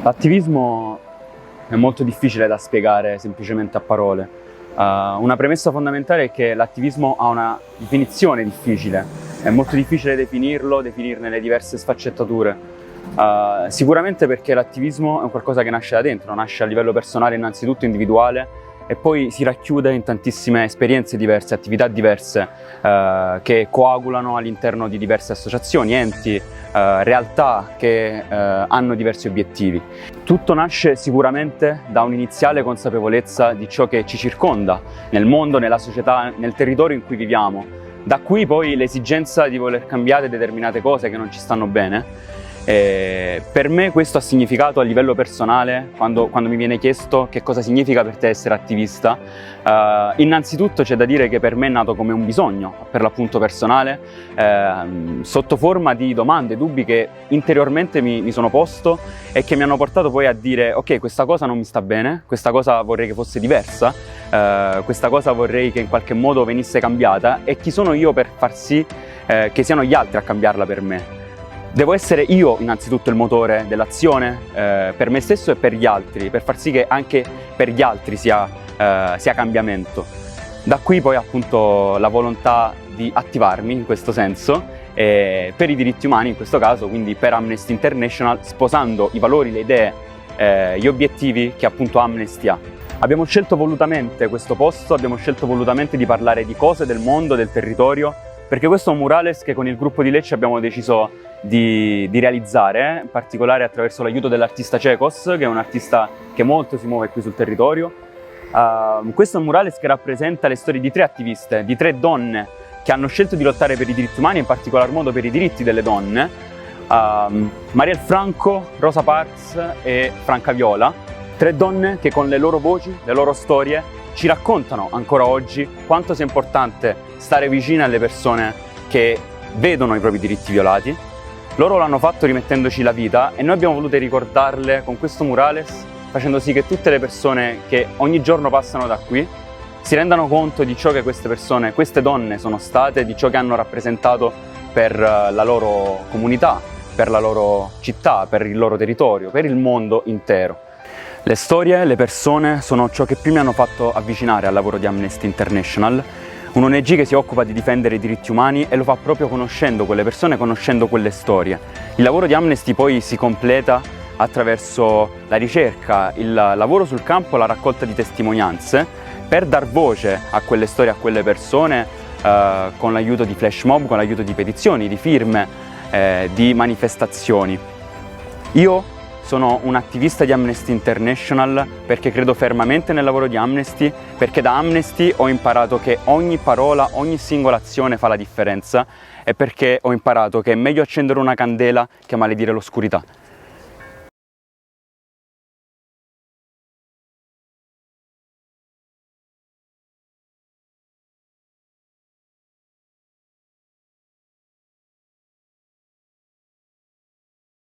L'attivismo è molto difficile da spiegare semplicemente a parole. Una premessa fondamentale è che l'attivismo ha una definizione difficile, è molto difficile definirlo, definirne le diverse sfaccettature. Sicuramente perché l'attivismo è un qualcosa che nasce da dentro, nasce a livello personale innanzitutto, individuale, e poi si racchiude in tantissime esperienze diverse, attività diverse che coagulano all'interno di diverse associazioni, enti, realtà che hanno diversi obiettivi. Tutto nasce sicuramente da un'iniziale consapevolezza di ciò che ci circonda nel mondo, nella società, nel territorio in cui viviamo. Da qui poi l'esigenza di voler cambiare determinate cose che non ci stanno bene. Per me questo ha significato a livello personale, quando mi viene chiesto che cosa significa per te essere attivista, innanzitutto c'è da dire che per me è nato come un bisogno, per l'appunto personale, sotto forma di domande, dubbi che interiormente mi sono posto e che mi hanno portato poi a dire: ok, questa cosa non mi sta bene, questa cosa vorrei che fosse diversa, questa cosa vorrei che in qualche modo venisse cambiata, e chi sono io per far sì che siano gli altri a cambiarla per me? Devo essere io innanzitutto il motore dell'azione, per me stesso e per gli altri, per far sì che anche per gli altri sia cambiamento. Da qui poi appunto la volontà di attivarmi in questo senso, per i diritti umani in questo caso, quindi per Amnesty International, sposando i valori, le idee, gli obiettivi che appunto Amnesty ha. Abbiamo scelto volutamente questo posto, abbiamo scelto volutamente di parlare di cose del mondo, del territorio, perché questo è un murales che con il gruppo di Lecce abbiamo deciso di realizzare, in particolare attraverso l'aiuto dell'artista Cecos, che è un artista che molto si muove qui sul territorio. Questo è un murales che rappresenta le storie di 3 attiviste, di 3 donne che hanno scelto di lottare per i diritti umani, in particolar modo per i diritti delle donne, Marielle Franco, Rosa Parks e Franca Viola. 3 donne che con le loro voci, le loro storie, ci raccontano ancora oggi quanto sia importante stare vicine alle persone che vedono i propri diritti violati. Loro l'hanno fatto rimettendoci la vita e noi abbiamo voluto ricordarle con questo murales, facendo sì che tutte le persone che ogni giorno passano da qui si rendano conto di ciò che queste persone, queste donne sono state, di ciò che hanno rappresentato per la loro comunità, per la loro città, per il loro territorio, per il mondo intero. Le storie, le persone sono ciò che più mi hanno fatto avvicinare al lavoro di Amnesty International, un'ONG che si occupa di difendere i diritti umani e lo fa proprio conoscendo quelle persone, conoscendo quelle storie. Il lavoro di Amnesty poi si completa attraverso la ricerca, il lavoro sul campo, la raccolta di testimonianze per dar voce a quelle storie, a quelle persone, con l'aiuto di flash mob, con l'aiuto di petizioni, di firme, di manifestazioni. Io sono un attivista di Amnesty International perché credo fermamente nel lavoro di Amnesty, perché da Amnesty ho imparato che ogni parola, ogni singola azione fa la differenza, e perché ho imparato che è meglio accendere una candela che maledire l'oscurità.